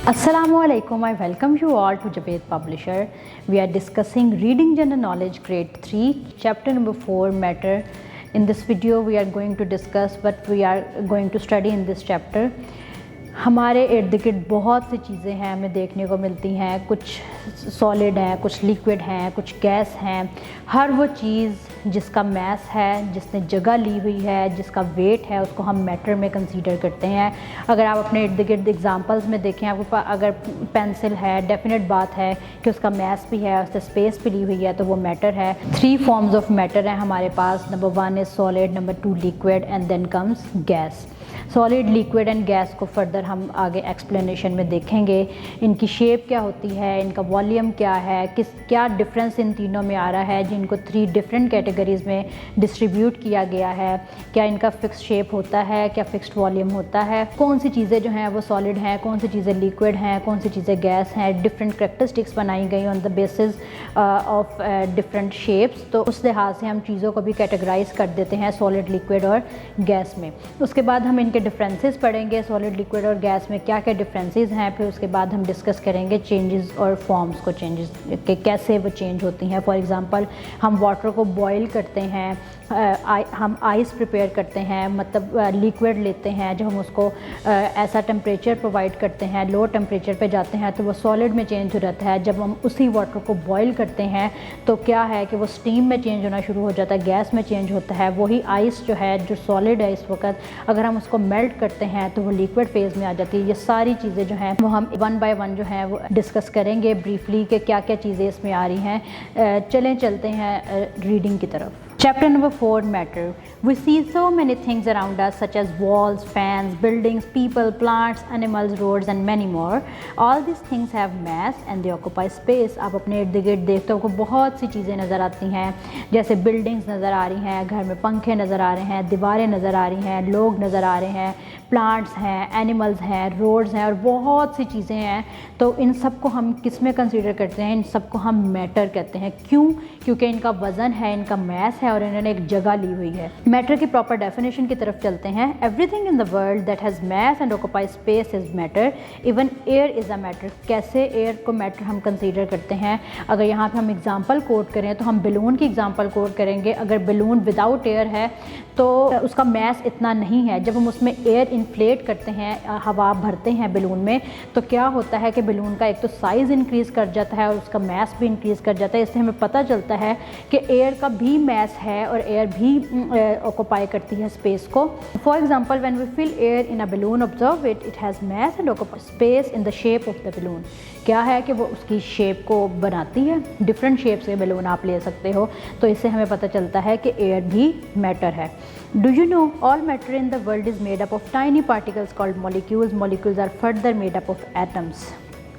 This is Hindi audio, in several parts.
Assalamualaikum. I welcome you all to Jabeed Publisher. We are discussing Reading General Knowledge Grade 3, Chapter number 4, Matter. In this video, we are going to discuss what we are going to study in this chapter. हमारे इर्द गिर्द बहुत सी चीज़ें हैं हमें देखने को मिलती हैं, कुछ सॉलिड हैं, कुछ लिक्विड हैं, कुछ गैस हैं। हर वो चीज़ जिसका मैस है, जिसने जगह ली हुई है, जिसका वेट है, उसको हम मैटर में कंसीडर करते हैं। अगर आप अपने इर्द गिर्द एग्जांपल्स में देखें, आपके पास अगर पेंसिल है, डेफिनेट बात है कि उसका मैस भी है, उससे स्पेस भी ली हुई है, तो वो मैटर है। 3 फॉर्म्स ऑफ मैटर हैं हमारे पास। Number 1 is solid, number 2 liquid and then comes gas. Solid, liquid and gas को फर्दर हम आगे एक्सप्लेनेशन में देखेंगे। इनकी शेप क्या होती है, इनका वॉल्यूम क्या है, क्या डिफरेंस इन तीनों में आ रहा है, जिनको 3 डिफरेंट कैटेगरीज़ में डिस्ट्रीब्यूट किया गया है। क्या इनका फिक्स शेप होता है, क्या फिक्स्ड वॉल्यूम होता है, कौन सी चीज़ें जो हैं वो सॉलिड हैं, कौन सी चीज़ें लिक्विड हैं, कौन सी चीज़ें गैस हैं। डिफरेंट करेक्टरिस्टिक्स बनाई गई on the basis of different shapes. तो उस लिहाज से हम चीज़ों को भी कैटेगराइज कर देते हैं सॉलिड, लिक्विड और गैस में। उसके बाद हम इनके डिफरेंसेस पढ़ेंगे, सॉलिड, लिक्विड और गैस में क्या क्या डिफरेंसेस हैं। फिर उसके बाद हम डिस्कस करेंगे चेंजेस और फॉर्म्स को, चेंजेस के कैसे वो चेंज होती हैं। फॉर एग्जांपल हम वाटर को बॉईल करते हैं, हम आइस प्रिपेयर करते हैं, मतलब लिक्विड लेते हैं। जब हम उसको ऐसा टेम्परेचर प्रोवाइड करते हैं, लो टेम्परेचर पे जाते हैं, तो वो सॉलिड में चेंज हो जाता है। जब हम उसी वाटर को बॉईल करते हैं तो क्या है कि वो स्टीम में चेंज होना शुरू हो जाता है, गैस में चेंज होता है। वही आइस जो है, जो सॉलिड है इस वक्त, अगर हम उसको मेल्ट करते हैं तो वो लिक्विड फेज़ में आ जाती है। ये सारी चीज़ें जो हैं वो हम 1 बाय 1 जो हैं वो डिस्कस करेंगे ब्रीफली कि क्या क्या चीज़ें इसमें आ रही हैं। चलते हैं रीडिंग की तरफ। Chapter number 4, Matter. We see so many things around us such as walls, fans, buildings, people, plants, animals, roads and many more. All these things have mass and they occupy space. आप अपने इर्द गिर्द देखते हो कि बहुत सी चीज़ें नज़र आती हैं, जैसे बिल्डिंग्स नज़र आ रही हैं, घर में पंखे नज़र आ रहे हैं, दीवारें नज़र आ रही हैं, लोग नज़र आ रहे हैं, प्लांट्स हैं, एनिमल्स हैं, रोड्स हैं और बहुत सी चीज़ें हैं। तो इन सब को हम किस में कंसीडर करते हैं? इन सब को हम मैटर कहते हैं। क्यों? क्योंकि इनका वज़न है, इनका मैस है और इन्होंने एक जगह ली हुई है। मैटर की प्रॉपर डेफिनेशन की तरफ चलते हैं। Everything in the world that has mass and occupy space is matter, even air is a matter. कैसे एयर को मैटर हम कंसीडर करते हैं? अगर यहाँ पे हम एग्जांपल कोट करें तो हम बलून की एग्जांपल कोट करेंगे। अगर बलून विदाउट एयर है तो उसका मैस इतना नहीं है। जब हम उसमें एयर इन्फ्लेट करते हैं, हवा भरते हैं बलून में, तो क्या होता है कि बलून का एक तो साइज़ इंक्रीज़ कर जाता है और उसका मैस भी इंक्रीज़ कर जाता है। इससे हमें पता चलता है कि एयर का भी मैस है और एयर भी ऑक्यूपाई करती है स्पेस को। For example when we fill air in a balloon, observe it, it has mass and occupy space in the shape of the balloon. क्या है कि वो उसकी शेप को बनाती है। डिफरेंट शेप से बलून आप ले सकते हो, तो इससे हमें पता चलता है कि एयर भी मैटर है। Do you know all matter in the world is made up of tiny particles called molecules. Molecules are further made up of atoms.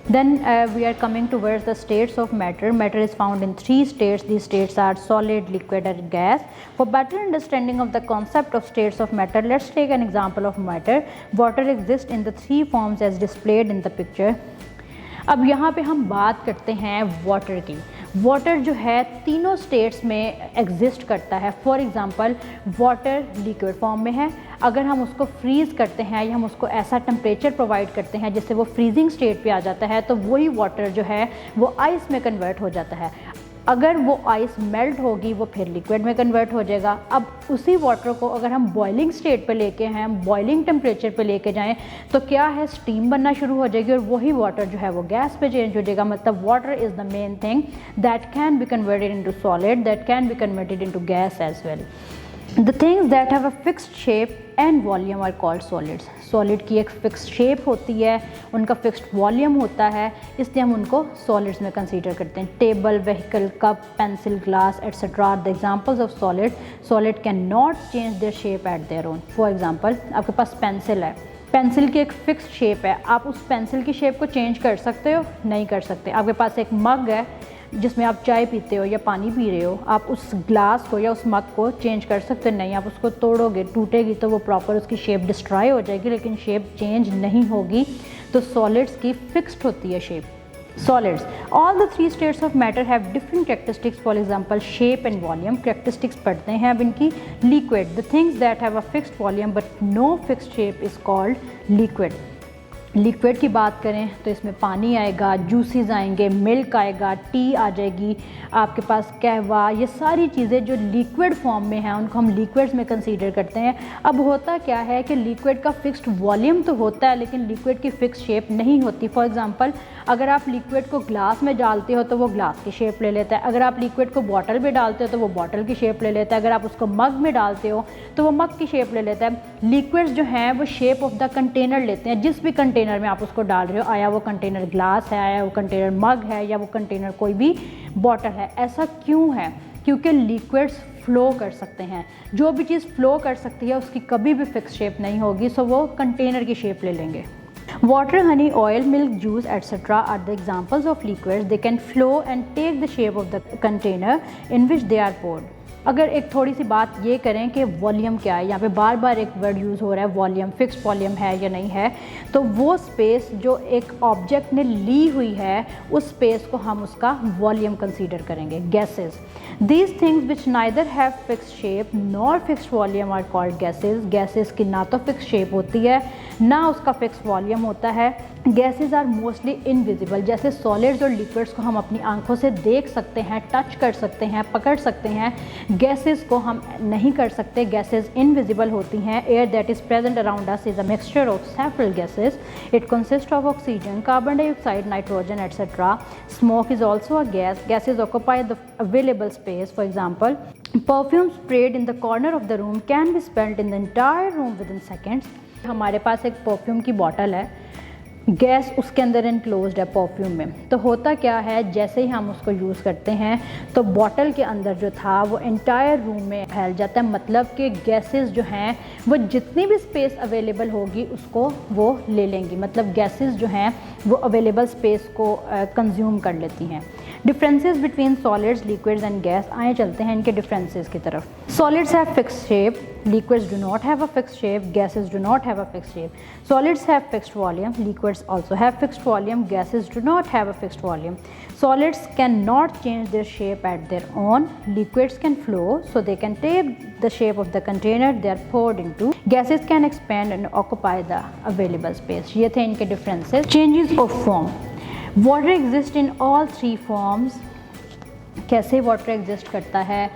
Then we are coming towards the states of matter. Matter is found in 3 states. These states are solid, liquid and gas. For better understanding of the concept of states of matter, let's take an example of matter. Water exists in the 3 forms as displayed in the picture. अब यहाँ पे हम बात करते हैं वाटर की। वाटर जो है तीनों स्टेट्स में एग्जिस्ट करता है। For example water liquid form में है। अगर हम उसको फ्रीज़ करते हैं या हम उसको ऐसा टेम्परेचर प्रोवाइड करते हैं जिससे वो फ्रीजिंग स्टेट पे आ जाता है, तो वही वाटर जो है वो आइस में कन्वर्ट हो जाता है। अगर वो आइस मेल्ट होगी वो फिर लिक्विड में कन्वर्ट हो जाएगा। अब उसी वाटर को अगर हम बॉइलिंग स्टेट पे लेके हैं, हम बॉइलिंग टेम्परेचर पे लेके जाएं, तो क्या है, स्टीम बनना शुरू हो जाएगी और वही वाटर जो है वो गैस पे चेंज हो जाएगा। मतलब water is the main thing that can be converted into solid, that can be converted into gas as well. The things that have a fixed shape and volume are called solids. Solid की एक फिक्स्ड शेप होती है, उनका फिक्स्ड वॉल्यूम होता है, इसलिए हम उनको सॉलिड्स में कंसीडर करते हैं। Table, vehicle, cup, pencil, glass etcetera are the examples of solid. Solid cannot change their shape at their own. For example आपके पास पेंसिल है, पेंसिल की एक फिक्स्ड शेप है, आप उस पेंसिल की शेप को चेंज कर सकते हो? नहीं कर सकते। आपके पास एक मग है जिसमें आप चाय पीते हो या पानी पी रहे हो, आप उस ग्लास को या उस मग को चेंज कर सकते नहीं। आप उसको तोड़ोगे, टूटेगी तो वो प्रॉपर उसकी शेप डिस्ट्रॉय हो जाएगी, लेकिन शेप चेंज नहीं होगी। तो सॉलिड्स की फिक्स्ड होती है shape. Solids. All the 3 states of matter have different characteristics. For example, shape and volume. Characteristics पढ़ते हैं अब इनकी. Liquid. The things that have a fixed volume but no fixed shape is called liquid. Liquid की बात करें तो इसमें पानी आएगा, जूसेस आएंगे, मिल्क आएगा, टी आ जाएगी, आपके पास कहवा, ये सारी चीज़ें जो लिक्विड फॉर्म में हैं उनको हम लिक्विड्स में कंसीडर करते हैं। अब होता क्या है कि लिक्विड का फिक्स्ड वॉल्यूम तो होता है लेकिन लिक्विड की फिक्स शेप नहीं होती। फॉर एग्जांपल अगर आप लिक्विड को ग्लास में डालते हो तो वो ग्लास की शेप ले लेता है, अगर आप लिक्विड को बॉटल में डालते हो तो वो बॉटल की शेप ले लेता है, अगर आप उसको मग में डालते हो तो वो मग की शेप ले लेता है। लिक्विड्स जो हैं वो शेप ऑफ द कंटेनर लेते हैं, जिस भी कंटेनर में आप उसको डाल रहे हो, आया वो कंटेनर ग्लास है, आया वो कंटेनर मग है, या वो कंटेनर कोई भी बॉटल है। ऐसा क्यों है? क्योंकि लिक्विड्स फ्लो कर सकते हैं, जो भी चीज़ फ्लो कर सकती है उसकी कभी भी फिक्स शेप नहीं होगी, सो वो कंटेनर की शेप ले लेंगे। Water, honey, oil, milk, juice, etc. are the examples of liquids. They can flow and take the shape of the container in which they are poured. अगर एक थोड़ी सी बात ये करें कि वॉल्यूम क्या है, यहाँ पे बार बार एक वर्ड यूज़ हो रहा है वॉल्यूम, फिक्स वॉल्यूम है या नहीं है, तो वो स्पेस जो एक ऑब्जेक्ट ने ली हुई है उस स्पेस को हम उसका वॉल्यूम कंसीडर करेंगे। Gases, these things which neither have fix shape nor fix volume are called gases. Gases की ना तो फिक्स शेप होती है ना उसका फिक्स वॉल्यूम होता है। गैसेस आर मोस्टली इनविजिबल, जैसे सॉलिड्स और लिक्विड्स को हम अपनी आंखों से देख सकते हैं, टच कर सकते हैं, पकड़ सकते हैं, गैसेस को हम नहीं कर सकते। गैसेस इनविजिबल होती हैं। Air that is present around us is a mixture of several gases. It consist of oxygen, carbon dioxide, nitrogen etcetera. Smoke is also a gas. Gases occupy the available space. For example, perfume sprayed in the corner of the room can be smelled in the entire room within seconds. हमारे पास एक परफ्यूम की बॉटल है, गैस उसके अंदर इनक्लोज्ड है परफ्यूम में, तो होता क्या है जैसे ही हम उसको यूज़ करते हैं तो बॉटल के अंदर जो था वो एंटायर रूम में फैल जाता है। मतलब कि गैसेस जो हैं वो जितनी भी स्पेस अवेलेबल होगी उसको वो ले लेंगी, मतलब गैसेस जो हैं वो अवेलेबल स्पेस को कंज्यूम कर लेती हैं। Differences between solids, liquids and gas. आए चलते हैं इनके डिफरेंसेस की तरफ। Solids have fixed shape, liquids do not have a fixed shape, gases do not have a fixed shape. Solids have fixed volume, liquids also have fixed volume, gases do not have a fixed volume. Solids cannot change their shape at their own. Liquids can flow, so they can take the shape of the container they are poured into. Gases can expand and occupy the available space. ये थे इनके differences. Changes of form. Water exists in all three forms. कैसे water exist करता है?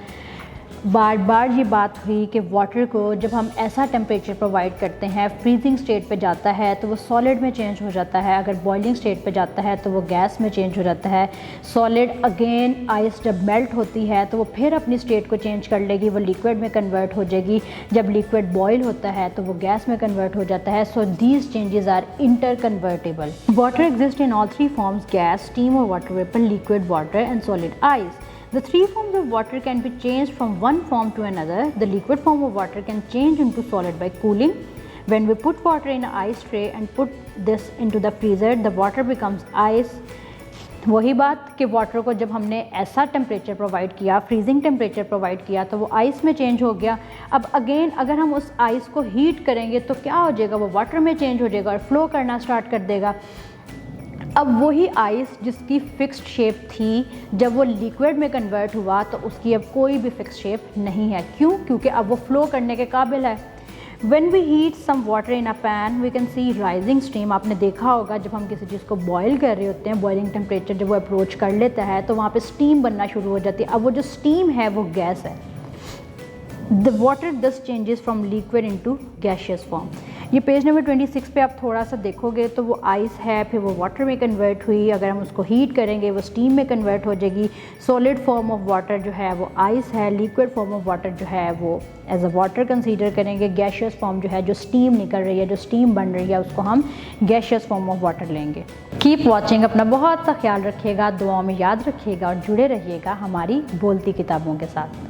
बार बार ये बात हुई कि वाटर को जब हम ऐसा टेम्परेचर प्रोवाइड करते हैं, फ्रीजिंग स्टेट पे जाता है तो वो सॉलिड में चेंज हो जाता है, अगर बॉइलिंग स्टेट पे जाता है तो वो गैस में चेंज हो जाता है। सॉलिड अगेन आइस जब मेल्ट होती है तो वो फिर अपनी स्टेट को चेंज कर लेगी, वो लिक्विड में कन्वर्ट हो जाएगी। जब लिक्विड बॉयल होता है तो वो गैस में कन्वर्ट हो जाता है। So these changes are interconvertible. Water exist in all three forms, gas, steam और water vapour, liquid water and solid ice. The three forms of water can be changed from one form to another. The liquid form of water can change into solid by cooling. When we put water in an ice tray and put this into the freezer, the water becomes ice. वही बात कि वाटर को जब हमने ऐसा टेम्परेचर प्रोवाइड किया, फ्रीजिंग टेम्परेचर प्रोवाइड किया, तो वो आइस में चेंज हो गया। अब अगेन अगर हम उस आइस को हीट करेंगे तो क्या हो जाएगा, वो वाटर में चेंज हो जाएगा और फ्लो करना स्टार्ट कर देगा। अब वही आइस जिसकी फिक्स्ड शेप थी, जब वो लिक्विड में कन्वर्ट हुआ तो उसकी अब कोई भी फिक्स शेप नहीं है। क्यों? क्योंकि अब वो फ्लो करने के काबिल है। When we heat some water in a pan, we can see rising steam. आपने देखा होगा जब हम किसी चीज़ को बॉयल कर रहे होते हैं, बॉइलिंग टेम्परेचर जब वो अप्रोच कर लेता है तो वहाँ पे स्टीम बनना शुरू हो जाती है। अब वो जो स्टीम है वो गैस है। The water thus changes from liquid into gaseous form. ये पेज नंबर 26 पे आप थोड़ा सा देखोगे तो वो आइस है, फिर वो वाटर में कन्वर्ट हुई, अगर हम उसको हीट करेंगे वो स्टीम में कन्वर्ट हो जाएगी। सॉलिड फॉर्म ऑफ वाटर जो है वो आइस है, लिक्विड फॉर्म ऑफ वाटर जो है वो एज अ वाटर कंसीडर करेंगे। गैशियस फॉर्म जो है, जो स्टीम निकल रही है, जो स्टीम बन रही है, उसको हम गैशियस फॉर्म ऑफ वाटर लेंगे। कीप वॉचिंग, अपना बहुत सा ख्याल रखिएगा, दुआओं में याद रखिएगा और जुड़े रहिएगा हमारी बोलती किताबों के साथ।